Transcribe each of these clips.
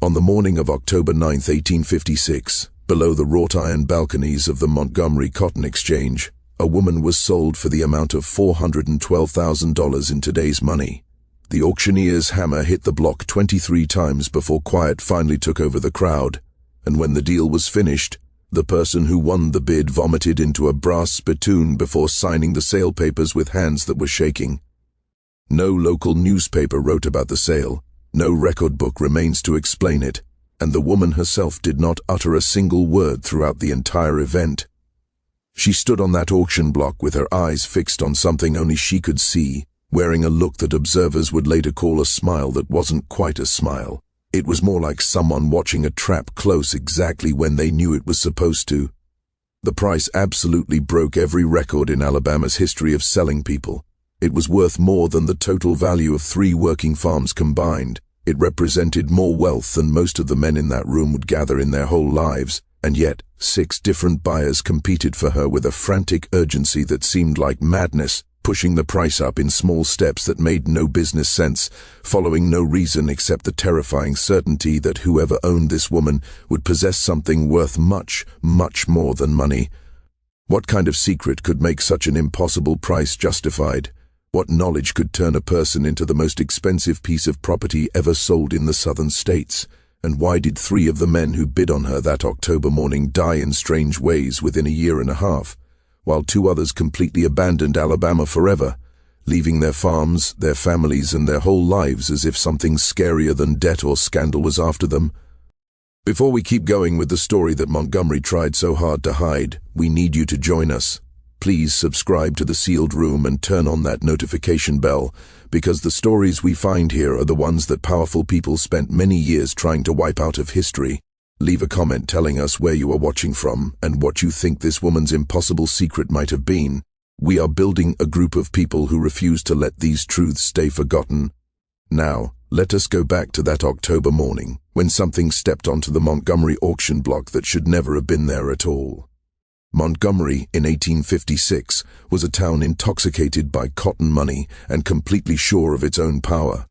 On the morning of October 9, 1856, below the wrought-iron balconies of the Montgomery Cotton Exchange, a woman was sold for the amount of $412,000 in today's money. The auctioneer's hammer hit the block 23 times before quiet finally took over the crowd, and when the deal was finished, the person who won the bid vomited into a brass spittoon before signing the sale papers with hands that were shaking. No local newspaper wrote about the sale, no record book remains to explain it, and the woman herself did not utter a single word throughout the entire event. She stood on that auction block with her eyes fixed on something only she could see, wearing a look that observers would later call a smile that wasn't quite a smile. It was more like someone watching a trap close exactly when they knew it was supposed to. The price absolutely broke every record in Alabama's history of selling people. It was worth more than the total value of 3 working farms combined. It represented more wealth than most of the men in that room would gather in their whole lives, and yet 6 different buyers competed for her with a frantic urgency that seemed like madness, pushing the price up in small steps that made no business sense, following no reason except the terrifying certainty that whoever owned this woman would possess something worth much, much more than money. What kind of secret could make such an impossible price justified? What knowledge could turn a person into the most expensive piece of property ever sold in the southern states? And why did 3 of the men who bid on her that October morning die in strange ways within a year and a half, while 2 others completely abandoned Alabama forever, leaving their farms, their families, and their whole lives as if something scarier than debt or scandal was after them? Before we keep going with the story that Montgomery tried so hard to hide, we need you to join us. Please subscribe to The Sealed Room and turn on that notification bell, because the stories we find here are the ones that powerful people spent many years trying to wipe out of history. Leave a comment telling us where you are watching from and what you think this woman's impossible secret might have been. We are building a group of people who refuse to let these truths stay forgotten. Now, let us go back to that October morning, when something stepped onto the Montgomery auction block that should never have been there at all. Montgomery, in 1856, was a town intoxicated by cotton money and completely sure of its own power.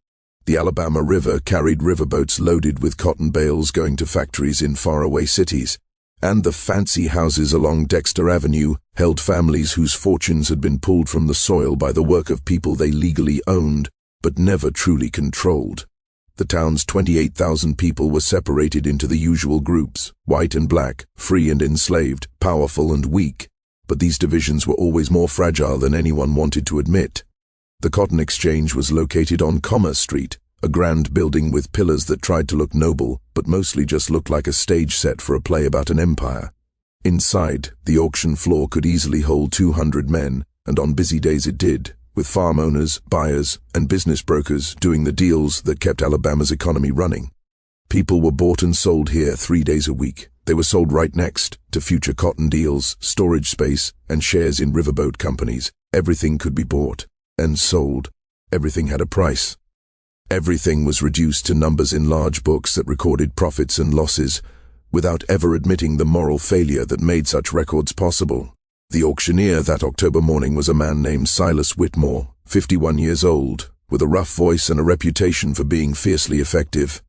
The Alabama River carried riverboats loaded with cotton bales going to factories in faraway cities, and the fancy houses along Dexter Avenue held families whose fortunes had been pulled from the soil by the work of people they legally owned, but never truly controlled. The town's 28,000 people were separated into the usual groups, white and black, free and enslaved, powerful and weak, but these divisions were always more fragile than anyone wanted to admit. The Cotton Exchange was located on Commerce Street, a grand building with pillars that tried to look noble, but mostly just looked like a stage set for a play about an empire. Inside, the auction floor could easily hold 200 men, and on busy days it did, with farm owners, buyers, and business brokers doing the deals that kept Alabama's economy running. People were bought and sold here 3 days a week. They were sold right next to future cotton deals, storage space, and shares in riverboat companies. Everything could be bought and sold. Everything had a price. Everything was reduced to numbers in large books that recorded profits and losses, without ever admitting the moral failure that made such records possible. The auctioneer that October morning was a man named Silas Whitmore, 51 years old, with a rough voice and a reputation for being fiercely effective.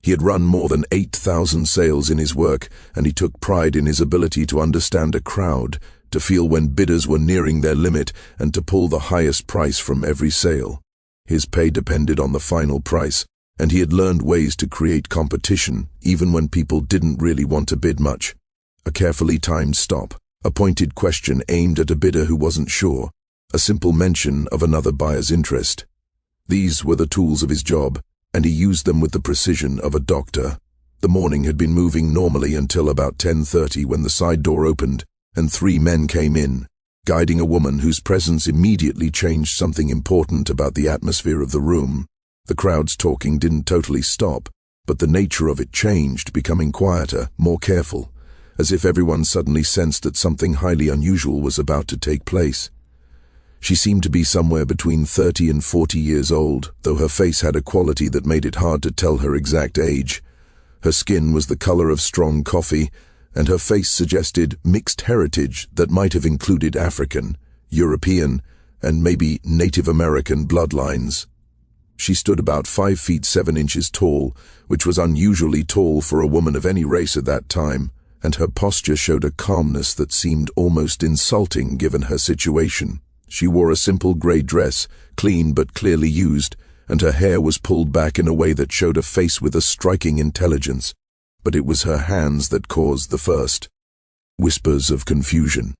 He had run more than 8,000 sales in his work, and he took pride in his ability to understand a crowd, to feel when bidders were nearing their limit, and to pull the highest price from every sale. His pay depended on the final price, and he had learned ways to create competition, even when people didn't really want to bid much. A carefully timed stop, a pointed question aimed at a bidder who wasn't sure, a simple mention of another buyer's interest. These were the tools of his job, and he used them with the precision of a doctor. The morning had been moving normally until about 10:30 when the side door opened, and 3 men came in, guiding a woman whose presence immediately changed something important about the atmosphere of the room. The crowd's talking didn't totally stop, but the nature of it changed, becoming quieter, more careful, as if everyone suddenly sensed that something highly unusual was about to take place. She seemed to be somewhere between 30 and 40 years old, though her face had a quality that made it hard to tell her exact age. Her skin was the color of strong coffee, and her face suggested mixed heritage that might have included African, European, and maybe Native American bloodlines. She stood about 5 feet 7 inches tall, which was unusually tall for a woman of any race at that time, and her posture showed a calmness that seemed almost insulting given her situation. She wore a simple grey dress, clean but clearly used, and her hair was pulled back in a way that showed a face with a striking intelligence. But it was her hands that caused the first whispers of confusion.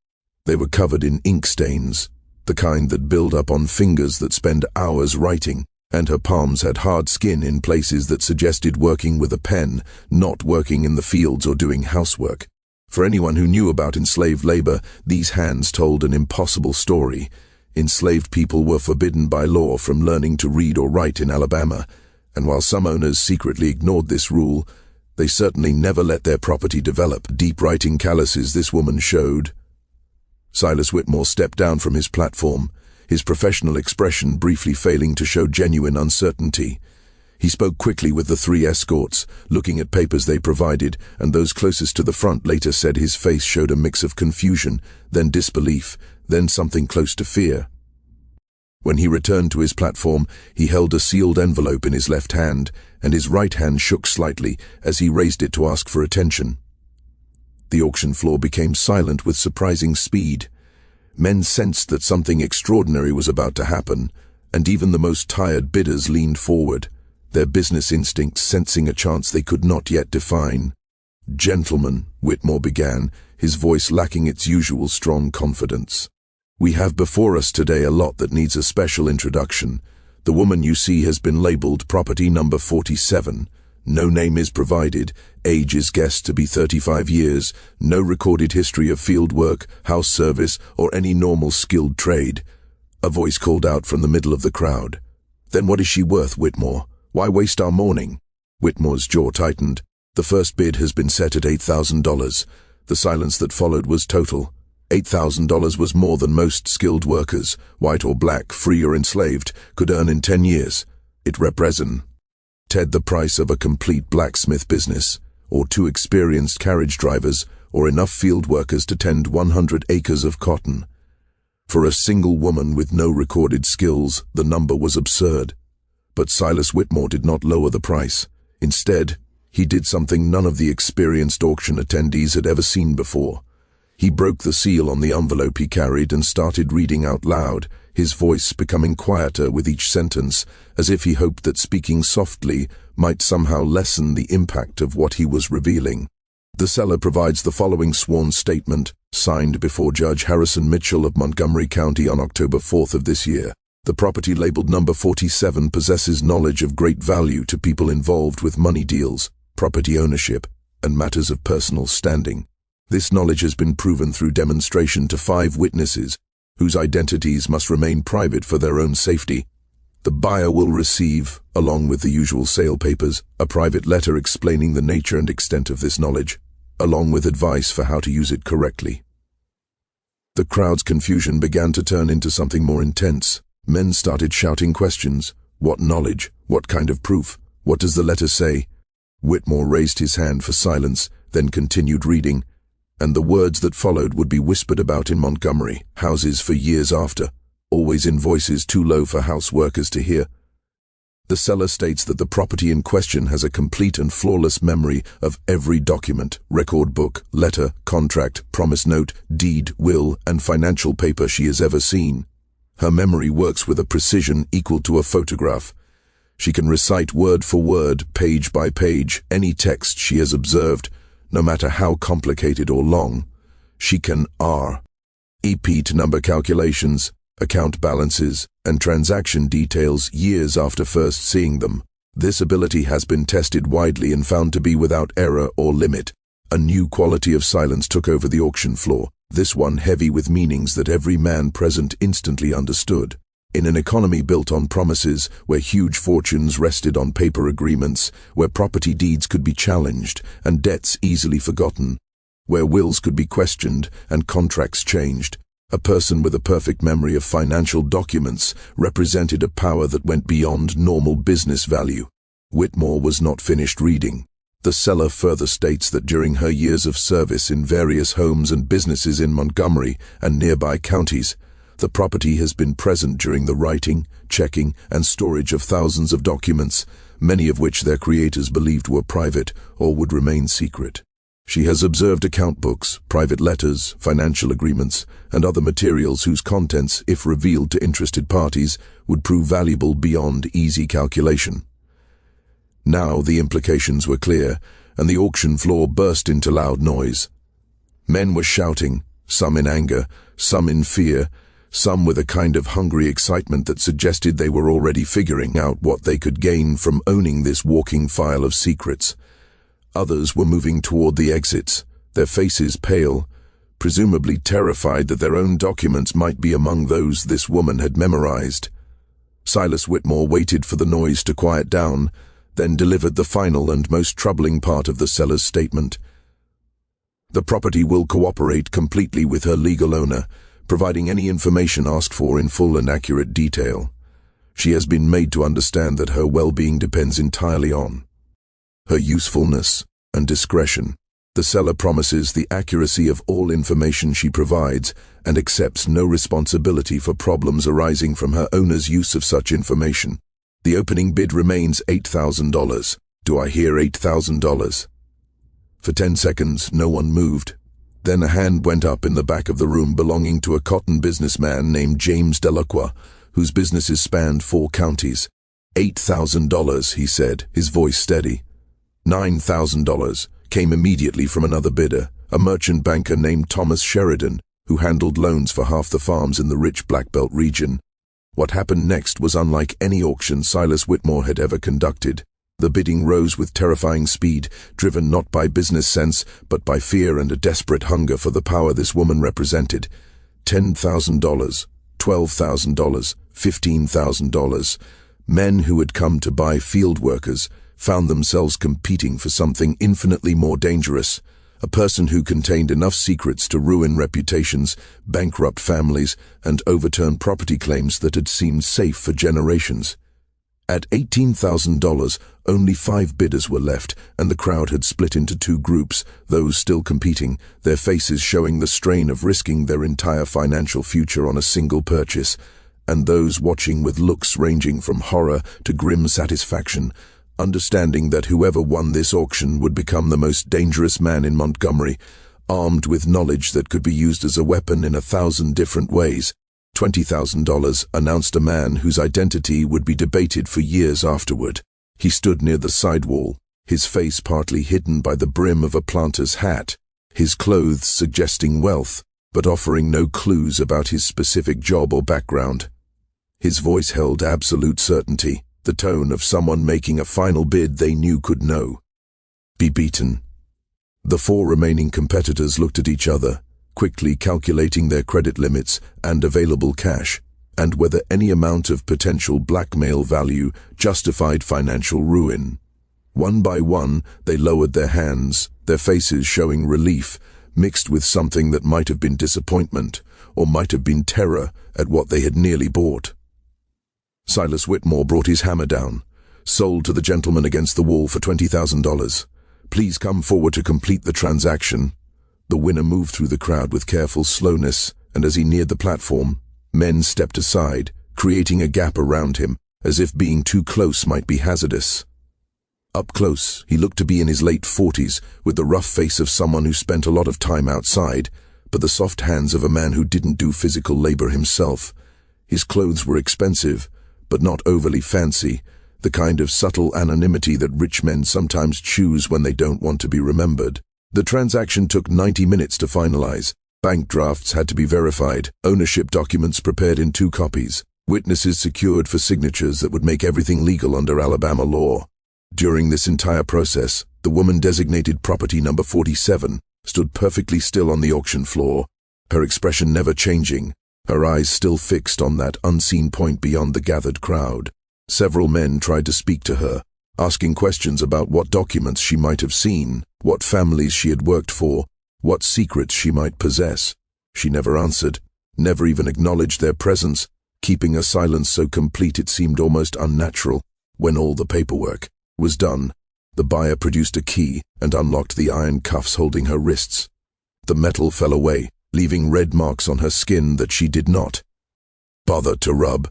They were covered in ink stains, the kind that build up on fingers that spend hours writing, and her palms had hard skin in places that suggested working with a pen, not working in the fields or doing housework. For anyone who knew about enslaved labor, these hands told an impossible story. Enslaved people were forbidden by law from learning to read or write in Alabama, and while some owners secretly ignored this rule, they certainly never let their property develop. Deep writing calluses this woman showed. Silas Whitmore stepped down from his platform, his professional expression briefly failing to show genuine uncertainty. He spoke quickly with the 3 escorts, looking at papers they provided, and those closest to the front later said his face showed a mix of confusion, then disbelief, then something close to fear. When he returned to his platform, he held a sealed envelope in his left hand, and his right hand shook slightly as he raised it to ask for attention. The auction floor became silent with surprising speed. Men sensed that something extraordinary was about to happen, and even the most tired bidders leaned forward, their business instincts sensing a chance they could not yet define. "Gentlemen," Whitmore began, his voice lacking its usual strong confidence. "We have before us today a lot that needs a special introduction. The woman you see has been labeled property number 47. No name is provided, age is guessed to be 35 years, no recorded history of field work, house service, or any normal skilled trade." A voice called out from the middle of the crowd. "Then what is she worth, Whitmore? Why waste our morning?" Whitmore's jaw tightened. The first bid has been set at $8,000. The silence that followed was total. $8,000 was more than most skilled workers, white or black, free or enslaved, could earn in 10 years. It represented the price of a complete blacksmith business, or 2 experienced carriage drivers, or enough field workers to tend 100 acres of cotton. For a single woman with no recorded skills, the number was absurd. But Silas Whitmore did not lower the price. Instead, he did something none of the experienced auction attendees had ever seen before. He broke the seal on the envelope he carried and started reading out loud, his voice becoming quieter with each sentence, as if he hoped that speaking softly might somehow lessen the impact of what he was revealing. The seller provides the following sworn statement, signed before Judge Harrison Mitchell of Montgomery County on October 4th of this year. The property labeled number 47 possesses knowledge of great value to people involved with money deals, property ownership, and matters of personal standing. This knowledge has been proven through demonstration to 5 witnesses, whose identities must remain private for their own safety. The buyer will receive, along with the usual sale papers, a private letter explaining the nature and extent of this knowledge, along with advice for how to use it correctly. The crowd's confusion began to turn into something more intense. Men started shouting questions. What knowledge? What kind of proof? What does the letter say? Whitmore raised his hand for silence, then continued reading, and the words that followed would be whispered about in Montgomery houses for years after, always in voices too low for house workers to hear. The seller states that the property in question has a complete and flawless memory of every document, record book, letter, contract, promise note, deed, will, and financial paper she has ever seen. Her memory works with a precision equal to a photograph. She can recite word for word, page by page, any text she has observed, no matter how complicated or long. She can EP to number calculations, account balances, and transaction details years after first seeing them. This ability has been tested widely and found to be without error or limit. A new quality of silence took over the auction floor, this one heavy with meanings that every man present instantly understood. In an economy built on promises, where huge fortunes rested on paper agreements, where property deeds could be challenged and debts easily forgotten, where wills could be questioned and contracts changed, a person with a perfect memory of financial documents represented a power that went beyond normal business value. Whitmore was not finished reading. The seller further states that during her years of service in various homes and businesses in Montgomery and nearby counties, The property has been present during the writing, checking, and storage of thousands of documents, many of which their creators believed were private or would remain secret. She has observed account books, private letters, financial agreements, and other materials whose contents, if revealed to interested parties, would prove valuable beyond easy calculation. Now the implications were clear, and the auction floor burst into loud noise. Men were shouting, some in anger, some in fear, some with a kind of hungry excitement that suggested they were already figuring out what they could gain from owning this walking file of secrets. Others were moving toward the exits, their faces pale, presumably terrified that their own documents might be among those this woman had memorized. Silas Whitmore waited for the noise to quiet down, then delivered the final and most troubling part of the seller's statement. The property will cooperate completely with her legal owner, providing any information asked for in full and accurate detail. She has been made to understand that her well-being depends entirely on her usefulness and discretion. The seller promises the accuracy of all information she provides and accepts no responsibility for problems arising from her owner's use of such information. The opening bid remains $8,000. Do I hear $8,000? For 10 seconds, no one moved. Then a hand went up in the back of the room belonging to a cotton businessman named James Delacroix, whose businesses spanned 4 counties. $8,000, he said, his voice steady. $9,000 came immediately from another bidder, a merchant banker named Thomas Sheridan, who handled loans for half the farms in the rich Black Belt region. What happened next was unlike any auction Silas Whitmore had ever conducted. The bidding rose with terrifying speed, driven not by business sense, but by fear and a desperate hunger for the power this woman represented. $10,000, $12,000, $15,000. Men who had come to buy field workers found themselves competing for something infinitely more dangerous, a person who contained enough secrets to ruin reputations, bankrupt families, and overturn property claims that had seemed safe for generations. At $18,000, only 5 bidders were left, and the crowd had split into 2 groups, those still competing, their faces showing the strain of risking their entire financial future on a single purchase, and those watching with looks ranging from horror to grim satisfaction, understanding that whoever won this auction would become the most dangerous man in Montgomery, armed with knowledge that could be used as a weapon in 1,000 different ways. $20,000 announced a man whose identity would be debated for years afterward. He stood near the sidewall, his face partly hidden by the brim of a planter's hat, his clothes suggesting wealth, but offering no clues about his specific job or background. His voice held absolute certainty, the tone of someone making a final bid they knew could be beaten. The 4 remaining competitors looked at each other, quickly calculating their credit limits and available cash, and whether any amount of potential blackmail value justified financial ruin. One by one, they lowered their hands, their faces showing relief, mixed with something that might have been disappointment, or might have been terror at what they had nearly bought. Silas Whitmore brought his hammer down. Sold to the gentleman against the wall for $20,000. Please come forward to complete the transaction. The winner moved through the crowd with careful slowness, and as he neared the platform, men stepped aside, creating a gap around him, as if being too close might be hazardous. Up close, he looked to be in his late 40s, with the rough face of someone who spent a lot of time outside, but the soft hands of a man who didn't do physical labor himself. His clothes were expensive, but not overly fancy, the kind of subtle anonymity that rich men sometimes choose when they don't want to be remembered. The transaction took 90 minutes to finalize. Bank drafts had to be verified, ownership documents prepared in 2 copies, witnesses secured for signatures that would make everything legal under Alabama law. During this entire process, the woman designated property number 47 stood perfectly still on the auction floor, her expression never changing, her eyes still fixed on that unseen point beyond the gathered crowd. Several men tried to speak to her, asking questions about what documents she might have seen, what families she had worked for, what secrets she might possess. She never answered, never even acknowledged their presence, keeping a silence so complete it seemed almost unnatural. When all the paperwork was done, the buyer produced a key and unlocked the iron cuffs holding her wrists. The metal fell away, leaving red marks on her skin that she did not, bother to rub."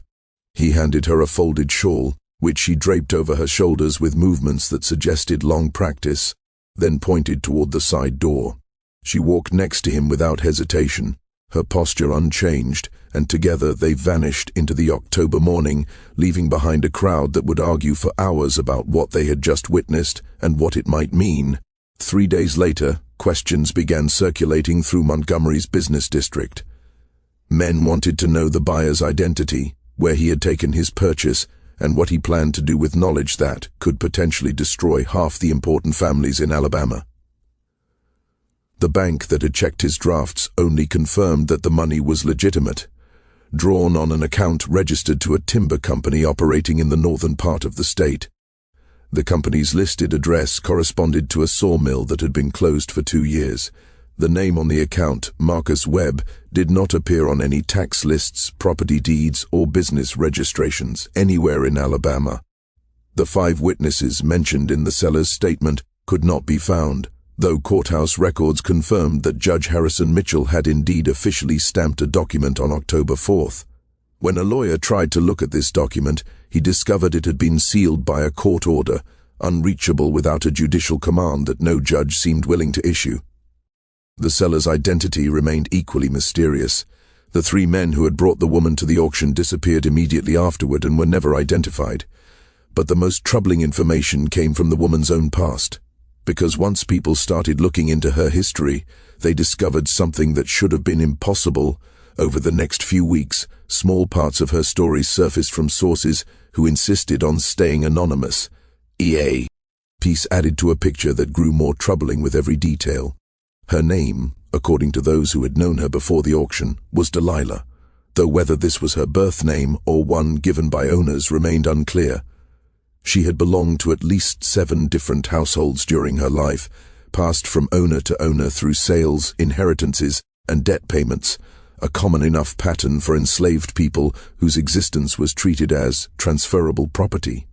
He handed her a folded shawl, which she draped over her shoulders with movements that suggested long practice, then pointed toward the side door. She walked next to him without hesitation, her posture unchanged, and together they vanished into the October morning, leaving behind a crowd that would argue for hours about what they had just witnessed and what it might mean. 3 days later, questions began circulating through Montgomery's business district. Men wanted to know the buyer's identity, where he had taken his purchase, and what he planned to do with knowledge that could potentially destroy half the important families in Alabama. The bank that had checked his drafts only confirmed that the money was legitimate, drawn on an account registered to a timber company operating in the northern part of the state. The company's listed address corresponded to a sawmill that had been closed for 2 years. The name on the account, Marcus Webb, did not appear on any tax lists, property deeds, or business registrations anywhere in Alabama. The 5 witnesses mentioned in the seller's statement could not be found, though courthouse records confirmed that Judge Harrison Mitchell had indeed officially stamped a document on October 4th. When a lawyer tried to look at this document, he discovered it had been sealed by a court order, unreachable without a judicial command that no judge seemed willing to issue. The seller's identity remained equally mysterious. The 3 men who had brought the woman to the auction disappeared immediately afterward and were never identified. But the most troubling information came from the woman's own past, because once people started looking into her history, they discovered something that should have been impossible. Over the next few weeks, small parts of her story surfaced from sources who insisted on staying anonymous. EA. Piece added to a picture that grew more troubling with every detail. Her name, according to those who had known her before the auction, was Delilah, though whether this was her birth name or one given by owners remained unclear. She had belonged to at least 7 different households during her life, passed from owner to owner through sales, inheritances, and debt payments, a common enough pattern for enslaved people whose existence was treated as transferable property.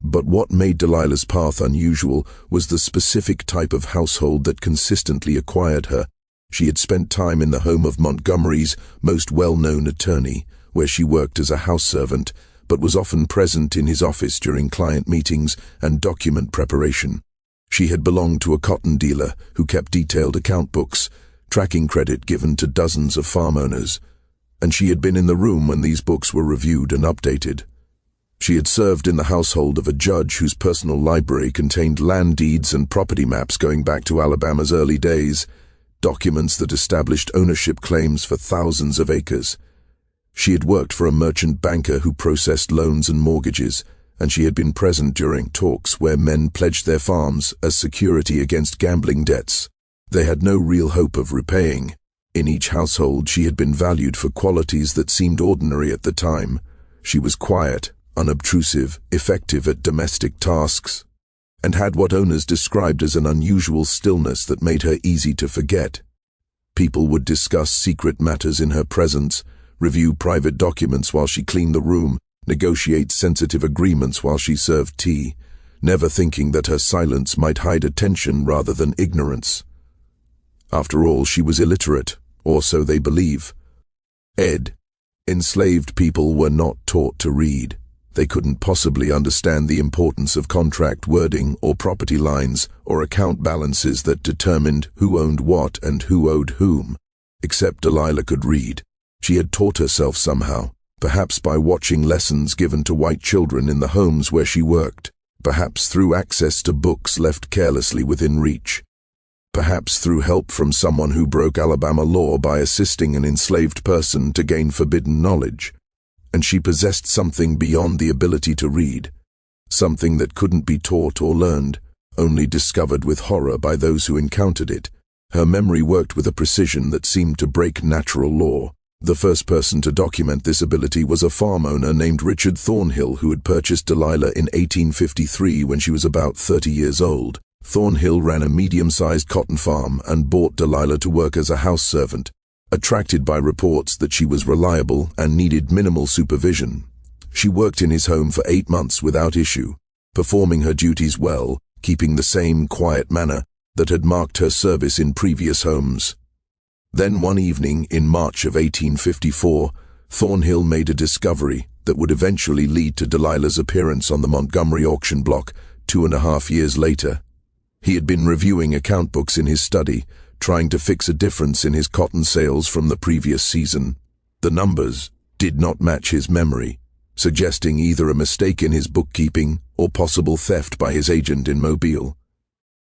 But what made Delilah's path unusual was the specific type of household that consistently acquired her. She had spent time in the home of Montgomery's most well-known attorney, where she worked as a house servant, but was often present in his office during client meetings and document preparation. She had belonged to a cotton dealer who kept detailed account books, tracking credit given to dozens of farm owners, and she had been in the room when these books were reviewed and updated. She had served in the household of a judge whose personal library contained land deeds and property maps going back to Alabama's early days, documents that established ownership claims for thousands of acres. She had worked for a merchant banker who processed loans and mortgages, and she had been present during talks where men pledged their farms as security against gambling debts they had no real hope of repaying. In each household, she had been valued for qualities that seemed ordinary at the time. She was quiet, unobtrusive, effective at domestic tasks, and had what owners described as an unusual stillness that made her easy to forget. People would discuss secret matters in her presence, review private documents while she cleaned the room, negotiate sensitive agreements while she served tea, never thinking that her silence might hide attention rather than ignorance. After all, she was illiterate, or so they believe. Enslaved people were not taught to read. They couldn't possibly understand the importance of contract wording or property lines or account balances that determined who owned what and who owed whom. Except Delilah could read. She had taught herself somehow, perhaps by watching lessons given to white children in the homes where she worked, perhaps through access to books left carelessly within reach, perhaps through help from someone who broke Alabama law by assisting an enslaved person to gain forbidden knowledge. And she possessed something beyond the ability to read, something that couldn't be taught or learned, only discovered with horror by those who encountered it. Her memory worked with a precision that seemed to break natural law. The first person to document this ability was a farm owner named Richard Thornhill, who had purchased Delilah in 1853 when she was about 30 years old. Thornhill ran a medium-sized cotton farm and bought Delilah to work as a house servant, attracted by reports that she was reliable and needed minimal supervision. She worked in his home for 8 months without issue, performing her duties well, keeping the same quiet manner that had marked her service in previous homes. Then one evening in March of 1854, Thornhill made a discovery that would eventually lead to Delilah's appearance on the Montgomery auction block 2.5 years later. He had been reviewing account books in his study, trying to fix a difference in his cotton sales from the previous season. The numbers did not match his memory, suggesting either a mistake in his bookkeeping or possible theft by his agent in Mobile.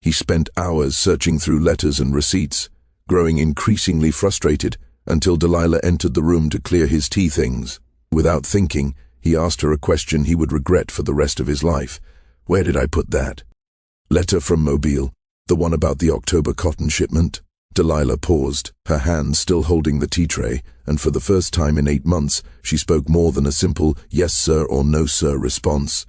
He spent hours searching through letters and receipts, growing increasingly frustrated until Delilah entered the room to clear his tea things. Without thinking, he asked her a question he would regret for the rest of his life. "Where did I put that?" "Letter from Mobile, the one about the October cotton shipment?" Delilah paused, her hand still holding the tea tray, and for the first time in 8 months, she spoke more than a simple "yes sir" or "no sir" response.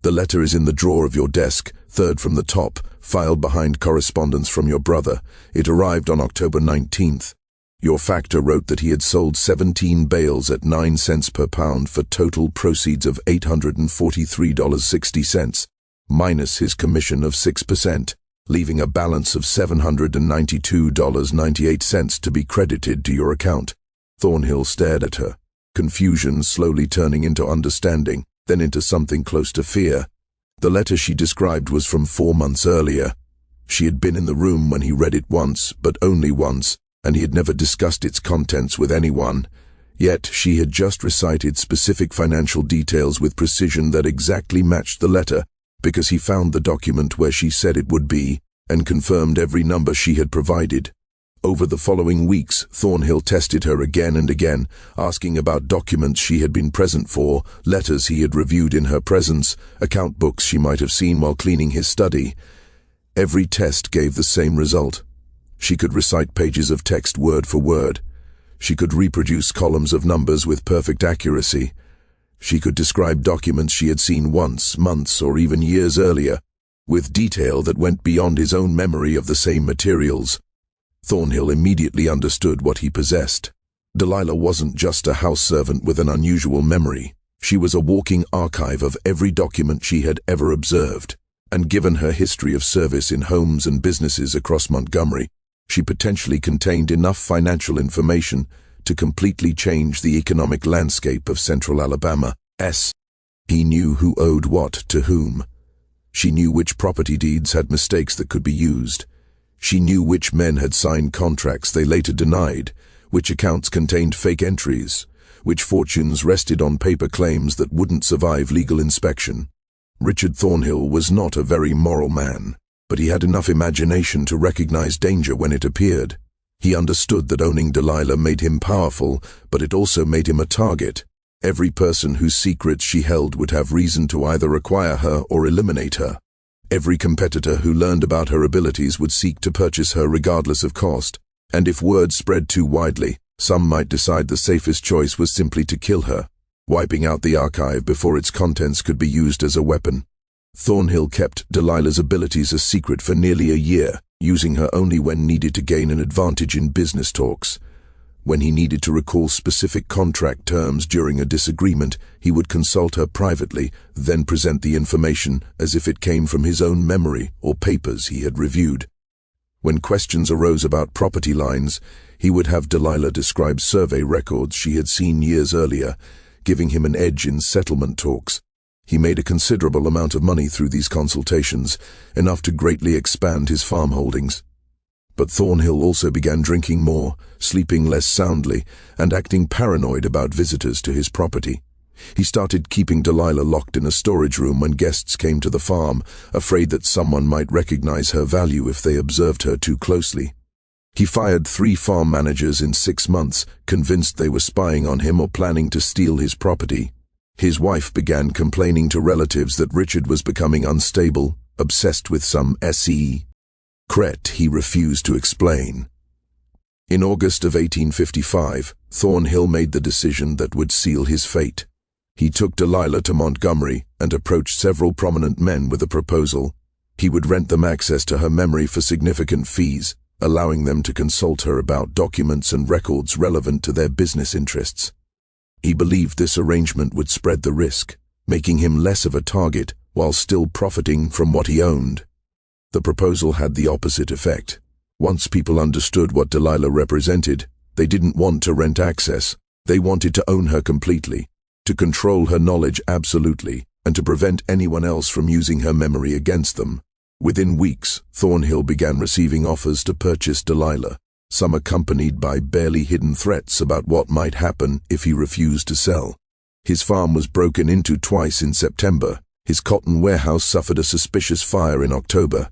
"The letter is in the drawer of your desk, third from the top, filed behind correspondence from your brother. It arrived on October 19th. Your factor wrote that he had sold 17 bales at 9 cents per pound for total proceeds of $843.60, minus his commission of 6%, leaving a balance of $792.98 to be credited to your account." Thornhill stared at her, confusion slowly turning into understanding, then into something close to fear. The letter she described was from 4 months earlier. She had been in the room when he read it once, but only once, and he had never discussed its contents with anyone. Yet she had just recited specific financial details with precision that exactly matched the letter, because he found the document where she said it would be, and confirmed every number she had provided. Over the following weeks, Thornhill tested her again and again, asking about documents she had been present for, letters he had reviewed in her presence, account books she might have seen while cleaning his study. Every test gave the same result. She could recite pages of text word for word. She could reproduce columns of numbers with perfect accuracy. She could describe documents she had seen once, months, or even years earlier, with detail that went beyond his own memory of the same materials. Thornhill immediately understood what he possessed. Delilah wasn't just a house servant with an unusual memory. She was a walking archive of every document she had ever observed. And given her history of service in homes and businesses across Montgomery, she potentially contained enough financial information to completely change the economic landscape of central Alabama. He knew who owed what to whom. She knew which property deeds had mistakes that could be used. She knew which men had signed contracts they later denied, which accounts contained fake entries, which fortunes rested on paper claims that wouldn't survive legal inspection. Richard Thornhill was not a very moral man, but he had enough imagination to recognize danger when it appeared. He understood that owning Delilah made him powerful, but it also made him a target. Every person whose secrets she held would have reason to either acquire her or eliminate her. Every competitor who learned about her abilities would seek to purchase her regardless of cost, and if word spread too widely, some might decide the safest choice was simply to kill her, wiping out the archive before its contents could be used as a weapon. Thornhill kept Delilah's abilities a secret for nearly a year, using her only when needed to gain an advantage in business talks. When he needed to recall specific contract terms during a disagreement, he would consult her privately, then present the information as if it came from his own memory or papers he had reviewed. When questions arose about property lines, he would have Delilah describe survey records she had seen years earlier, giving him an edge in settlement talks. He made a considerable amount of money through these consultations, enough to greatly expand his farm holdings. But Thornhill also began drinking more, sleeping less soundly, and acting paranoid about visitors to his property. He started keeping Delilah locked in a storage room when guests came to the farm, afraid that someone might recognize her value if they observed her too closely. He fired 3 farm managers in 6 months, convinced they were spying on him or planning to steal his property. His wife began complaining to relatives that Richard was becoming unstable, obsessed with some secret he refused to explain. In August of 1855, Thornhill made the decision that would seal his fate. He took Delilah to Montgomery and approached several prominent men with a proposal. He would rent them access to her memory for significant fees, allowing them to consult her about documents and records relevant to their business interests. He believed this arrangement would spread the risk, making him less of a target while still profiting from what he owned. The proposal had the opposite effect. Once people understood what Delilah represented, they didn't want to rent access. They wanted to own her completely, to control her knowledge absolutely, and to prevent anyone else from using her memory against them. Within weeks, Thornhill began receiving offers to purchase Delilah, some accompanied by barely hidden threats about what might happen if he refused to sell. His farm was broken into twice in September. His cotton warehouse suffered a suspicious fire in October.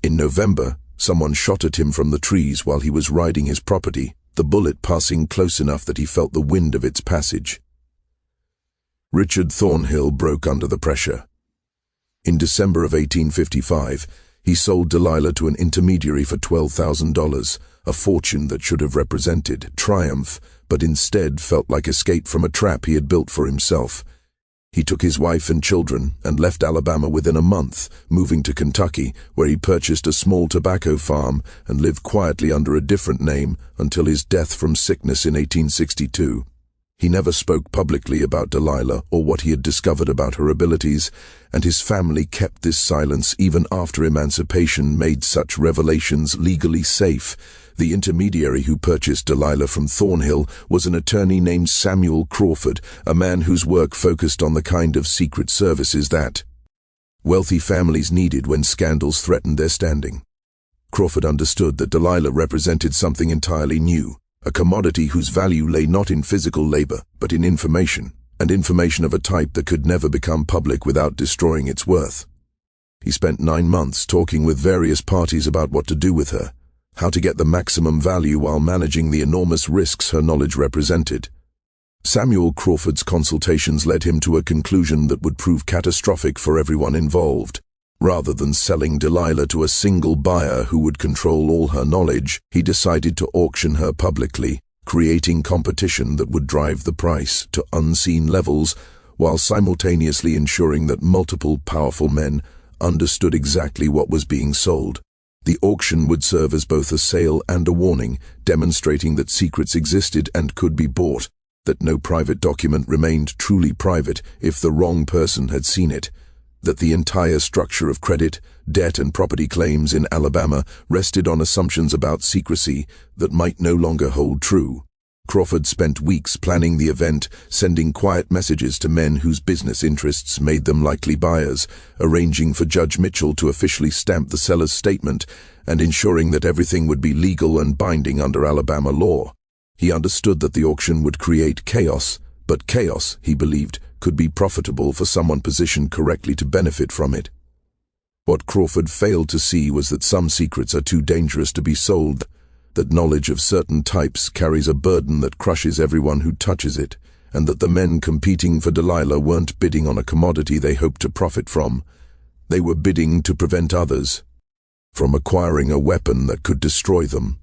In November, someone shot at him from the trees while he was riding his property, the bullet passing close enough that he felt the wind of its passage. Richard Thornhill broke under the pressure. In December of 1855, he sold Delilah to an intermediary for $12,000, a fortune that should have represented triumph, but instead felt like escape from a trap he had built for himself. He took his wife and children and left Alabama within a month, moving to Kentucky, where he purchased a small tobacco farm and lived quietly under a different name until his death from sickness in 1862. He never spoke publicly about Delilah or what he had discovered about her abilities, and his family kept this silence even after emancipation made such revelations legally safe. The intermediary who purchased Delilah from Thornhill was an attorney named Samuel Crawford, a man whose work focused on the kind of secret services that wealthy families needed when scandals threatened their standing. Crawford understood that Delilah represented something entirely new, a commodity whose value lay not in physical labor, but in information, and information of a type that could never become public without destroying its worth. He spent 9 months talking with various parties about what to do with her, how to get the maximum value while managing the enormous risks her knowledge represented. Samuel Crawford's consultations led him to a conclusion that would prove catastrophic for everyone involved. Rather than selling Delilah to a single buyer who would control all her knowledge, he decided to auction her publicly, creating competition that would drive the price to unseen levels, while simultaneously ensuring that multiple powerful men understood exactly what was being sold. The auction would serve as both a sale and a warning, demonstrating that secrets existed and could be bought, that no private document remained truly private if the wrong person had seen it, that the entire structure of credit, debt, and property claims in Alabama rested on assumptions about secrecy that might no longer hold true. Crawford spent weeks planning the event, sending quiet messages to men whose business interests made them likely buyers, arranging for Judge Mitchell to officially stamp the seller's statement, and ensuring that everything would be legal and binding under Alabama law. He understood that the auction would create chaos, but chaos, he believed, could be profitable for someone positioned correctly to benefit from it. What Crawford failed to see was that some secrets are too dangerous to be sold, that knowledge of certain types carries a burden that crushes everyone who touches it, and that the men competing for Delilah weren't bidding on a commodity they hoped to profit from. They were bidding to prevent others from acquiring a weapon that could destroy them.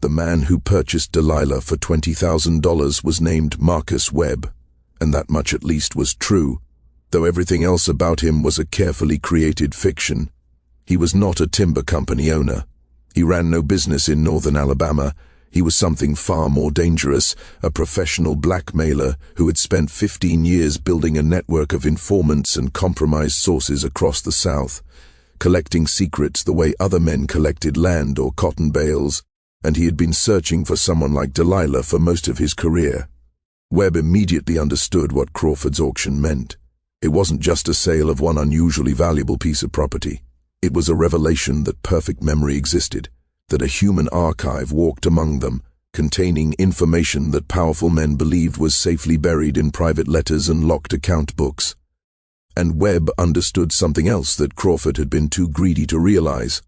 The man who purchased Delilah for $20,000 was named Marcus Webb, and that much at least was true, though everything else about him was a carefully created fiction. He was not a timber company owner. He ran no business in northern Alabama. He was something far more dangerous, a professional blackmailer who had spent 15 years building a network of informants and compromised sources across the South, collecting secrets the way other men collected land or cotton bales, and he had been searching for someone like Delilah for most of his career. Webb immediately understood what Crawford's auction meant. It wasn't just a sale of one unusually valuable piece of property. It was a revelation that perfect memory existed, that a human archive walked among them, containing information that powerful men believed was safely buried in private letters and locked account books. And Webb understood something else that Crawford had been too greedy to realize.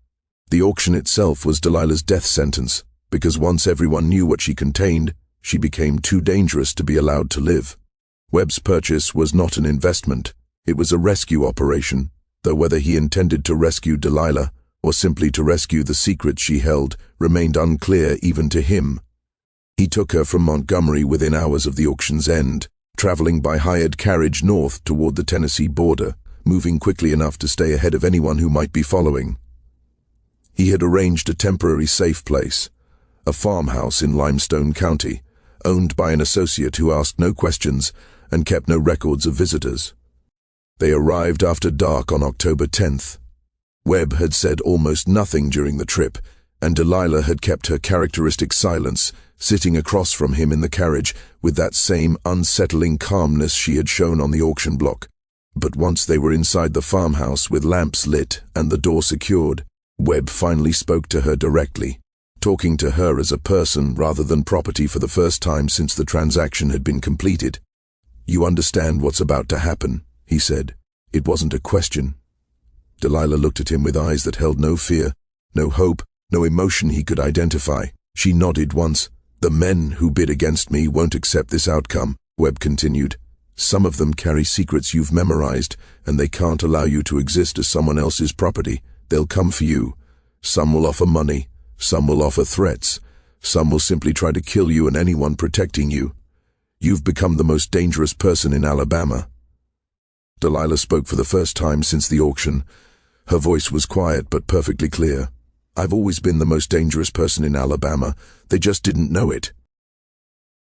The auction itself was Delilah's death sentence, because once everyone knew what she contained, she became too dangerous to be allowed to live. Webb's purchase was not an investment. It was a rescue operation, though whether he intended to rescue Delilah or simply to rescue the secrets she held remained unclear even to him. He took her from Montgomery within hours of the auction's end, traveling by hired carriage north toward the Tennessee border, moving quickly enough to stay ahead of anyone who might be following. He had arranged a temporary safe place, a farmhouse in Limestone County, owned by an associate who asked no questions and kept no records of visitors. They arrived after dark on October 10th. Webb had said almost nothing during the trip, and Delilah had kept her characteristic silence, sitting across from him in the carriage with that same unsettling calmness she had shown on the auction block. But once they were inside the farmhouse with lamps lit and the door secured, Webb finally spoke to her directly, talking to her as a person rather than property for the first time since the transaction had been completed. "You understand what's about to happen," he said. It wasn't a question. Delilah looked at him with eyes that held no fear, no hope, no emotion he could identify. She nodded once. "The men who bid against me won't accept this outcome," Webb continued. "Some of them carry secrets you've memorized, and they can't allow you to exist as someone else's property. They'll come for you. Some will offer money, some will offer threats, some will simply try to kill you and anyone protecting you. You've become the most dangerous person in Alabama." Delilah spoke for the first time since the auction. Her voice was quiet but perfectly clear. "I've always been the most dangerous person in Alabama. They just didn't know it."